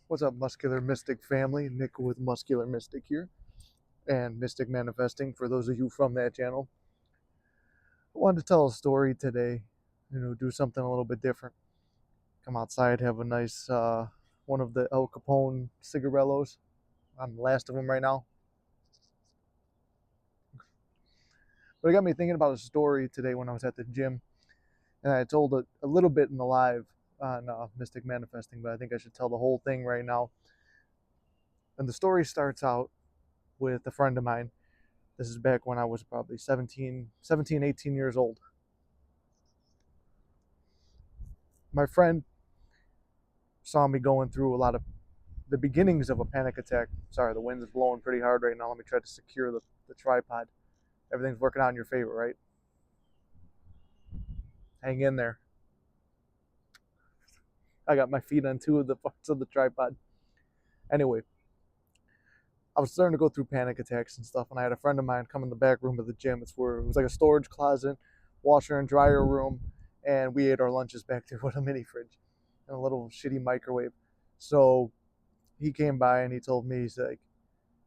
What's up, Muscular Mystic family? Nick with Muscular Mystic here, and Mystic Manifesting for those of you from that channel. I wanted to tell a story today, do something a little bit different. Come outside, have a nice one of the El Capone cigarellos. I'm the last of them right now. But it got me thinking about a story today when I was at the gym, and I told it a little bit in the live on Mystic Manifesting, but I think I should tell the whole thing right now. And the story starts out with a friend of mine. This is back when I was probably 18 years old. My friend saw me going through a lot of the beginnings of a panic attack. Sorry, the wind is blowing pretty hard right now. Let me try to secure the tripod. Everything's working out in your favor, right? Hang in there. I got my feet on two of the parts of the tripod. Anyway, I was starting to go through panic attacks and stuff, and I had a friend of mine come in the back room of the gym. It was like a storage closet, washer and dryer room, and we ate our lunches back there with a mini fridge and a little shitty microwave. So he came by and he told me, he's like,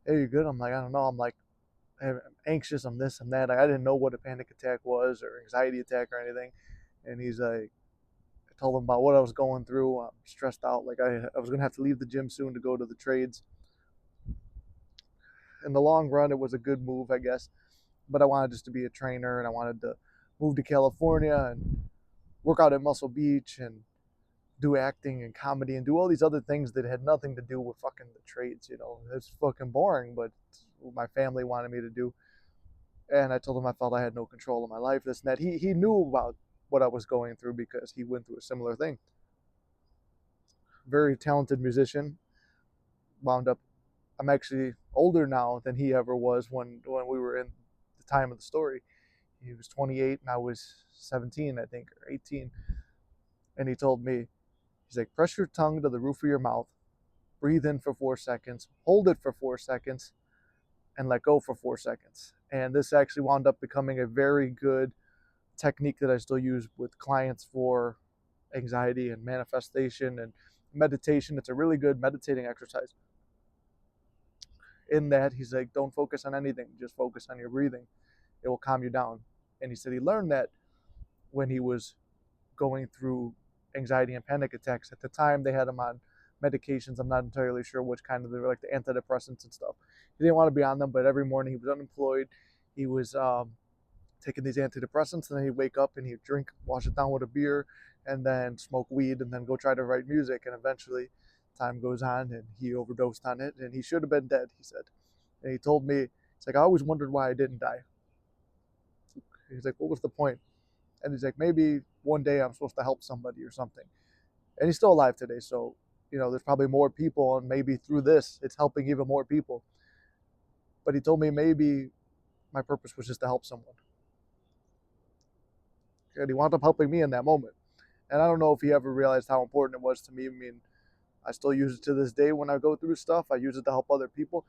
"Hey, you good?" I'm like, "I don't know." I'm like, I'm anxious. I'm this. I'm that. I didn't know what a panic attack was or anxiety attack or anything. And he's like, I told him about what I was going through. I'm stressed out. Like I was gonna have to leave the gym soon to go to the trades. In the long run, it was a good move, I guess. But I wanted just to be a trainer, and I wanted to move to California and work out at Muscle Beach and do acting and comedy and do all these other things that had nothing to do with fucking the trades. It's fucking boring, but my family wanted me to do. And I told him I felt I had no control of my life, this and that. He knew about what I was going through because he went through a similar thing. Very talented musician. Wound up. I'm actually older now than he ever was when we were in the time of the story. He was 28 and I was 17, I think, or 18. And he told me, he's like, press your tongue to the roof of your mouth, breathe in for 4 seconds, hold it for 4 seconds, and let go for 4 seconds. And this actually wound up becoming a very good technique that I still use with clients for anxiety and manifestation and meditation. It's a really good meditating exercise. In that, he's like, don't focus on anything, just focus on your breathing. It will calm you down. And he said he learned that when he was going through anxiety and panic attacks. At the time, they had him on medications. I'm not entirely sure which kind of, they were like the antidepressants and stuff. He didn't want to be on them, but every morning he was unemployed. He was taking these antidepressants, and then he'd wake up and he'd drink, wash it down with a beer, and then smoke weed, and then go try to write music. And eventually, time goes on, and he overdosed on it, and he should have been dead, he said. And he told me, it's like, I always wondered why I didn't die. He's like, what was the point? And he's like, maybe one day I'm supposed to help somebody or something. And he's still alive today, so there's probably more people, and maybe through this, it's helping even more people. But he told me maybe my purpose was just to help someone, and he wound up helping me in that moment. And I don't know if he ever realized how important it was to me. I mean, I still use it to this day when I go through stuff. I use it to help other people.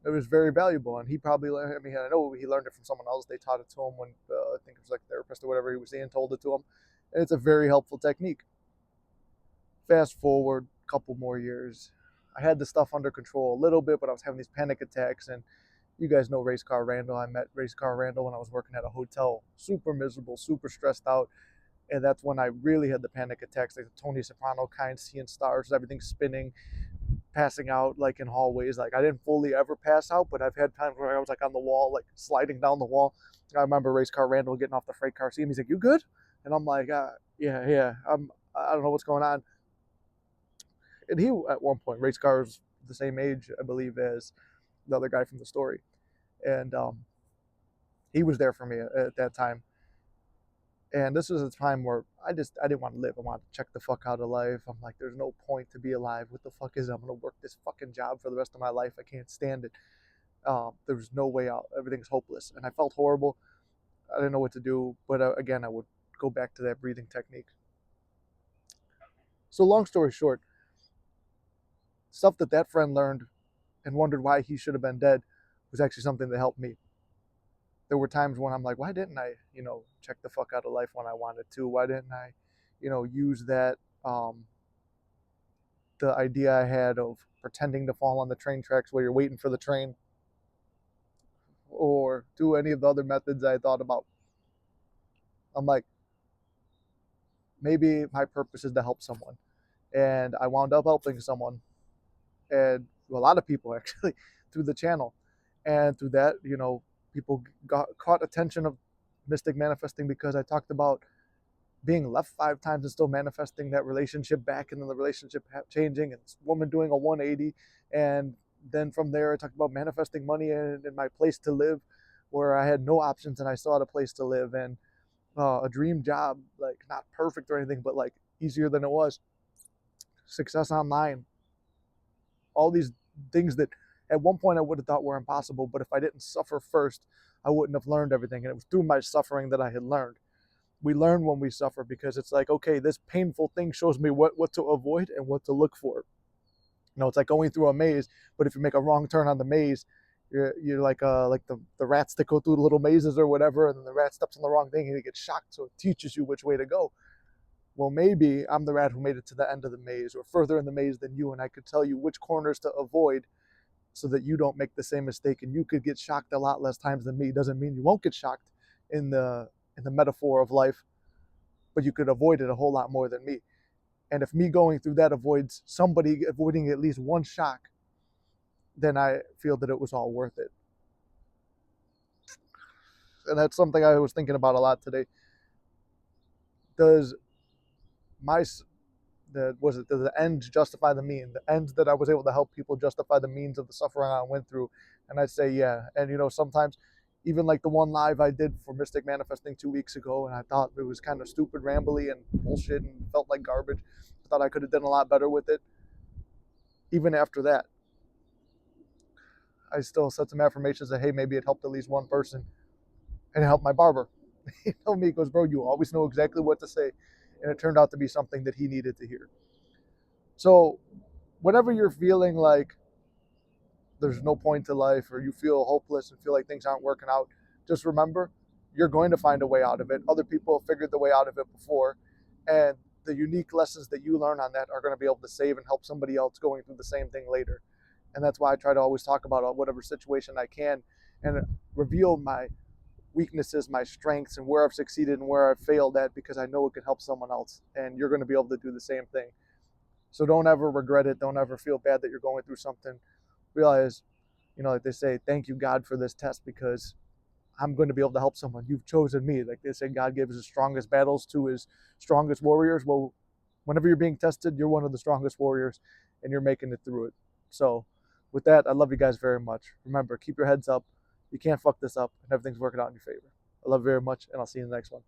It was very valuable, and he probably learned. I mean, I know he learned it from someone else. They taught it to him when I think it was like a therapist or whatever he was seeing told it to him, and it's a very helpful technique. Fast forward a couple more years, I had the stuff under control a little bit, but I was having these panic attacks. And you guys know Race Car Randall. I met Race Car Randall when I was working at a hotel, super miserable, super stressed out. And that's when I really had the panic attacks, like the Tony Soprano kind, seeing stars, everything spinning, passing out like in hallways. Like I didn't fully ever pass out, but I've had times where I was like on the wall, like sliding down the wall. I remember Race Car Randall getting off the freight car, seeing me, he's like, "You good?" And I'm like, "Yeah. I don't know what's going on." And he, at one point, Race Car was the same age, I believe, as the other guy from the story, and he was there for me at that time. And this was a time where I didn't want to live. I wanted to check the fuck out of life. I'm like, there's no point to be alive. What the fuck is it? I'm gonna work this fucking job for the rest of my life. I can't stand it. There was no way out. Everything's hopeless, and I felt horrible. I didn't know what to do. But again, I would go back to that breathing technique. So long story short, stuff that friend learned and wondered why he should have been dead was actually something that helped me. There were times when I'm like, why didn't I, check the fuck out of life when I wanted to? Why didn't I, use that the idea I had of pretending to fall on the train tracks while you're waiting for the train, or do any of the other methods I thought about. I'm like, maybe my purpose is to help someone. And I wound up helping someone, and a lot of people actually, through the channel. And through that, people got caught attention of Mystic Manifesting because I talked about being left 5 times and still manifesting that relationship back, and then the relationship changing, and this woman doing a 180. And then from there, I talked about manifesting money in my place to live, where I had no options and I still had a place to live, and a dream job, like not perfect or anything, but like easier than it was. Success online, all these things that at one point I would have thought were impossible, but if I didn't suffer first, I wouldn't have learned everything. And it was through my suffering that I had learned. We learn when we suffer, because it's like, okay, this painful thing shows me what to avoid and what to look for. It's like going through a maze, but if you make a wrong turn on the maze, you're like the rats that go through the little mazes or whatever, and then the rat steps on the wrong thing and he gets shocked, so it teaches you which way to go. Well, maybe I'm the rat who made it to the end of the maze or further in the maze than you, and I could tell you which corners to avoid so that you don't make the same mistake, and you could get shocked a lot less times than me. Doesn't mean you won't get shocked in the metaphor of life, but you could avoid it a whole lot more than me. And if me going through that avoids somebody avoiding at least one shock, then I feel that it was all worth it. And that's something I was thinking about a lot today. Does my does the end justify the mean? The end that I was able to help people justify the means of the suffering I went through? And I'd say yeah. And sometimes, even like the one live I did for Mystic Manifesting 2 weeks ago, and I thought it was kind of stupid, rambly, and bullshit, and felt like garbage. I thought I could have done a lot better with it. Even after that, I still said some affirmations that, hey, maybe it helped at least one person, and it helped my barber. He told me, he goes, bro, you always know exactly what to say. And it turned out to be something that he needed to hear. So whenever you're feeling like there's no point to life, or you feel hopeless and feel like things aren't working out, just remember, you're going to find a way out of it. Other people have figured the way out of it before, and the unique lessons that you learn on that are going to be able to save and help somebody else going through the same thing later. And that's why I try to always talk about whatever situation I can, and reveal my weaknesses, my strengths, and where I've succeeded and where I've failed at, because I know it can help someone else, and you're going to be able to do the same thing. So don't ever regret it. Don't ever feel bad that you're going through something. Realize, like they say, thank you, God, for this test, because I'm going to be able to help someone. You've chosen me. Like they say, God gives his strongest battles to his strongest warriors. Well, whenever you're being tested, you're one of the strongest warriors, and you're making it through it. So with that, I love you guys very much. Remember, keep your heads up. You can't fuck this up, and everything's working out in your favor. I love you very much, and I'll see you in the next one.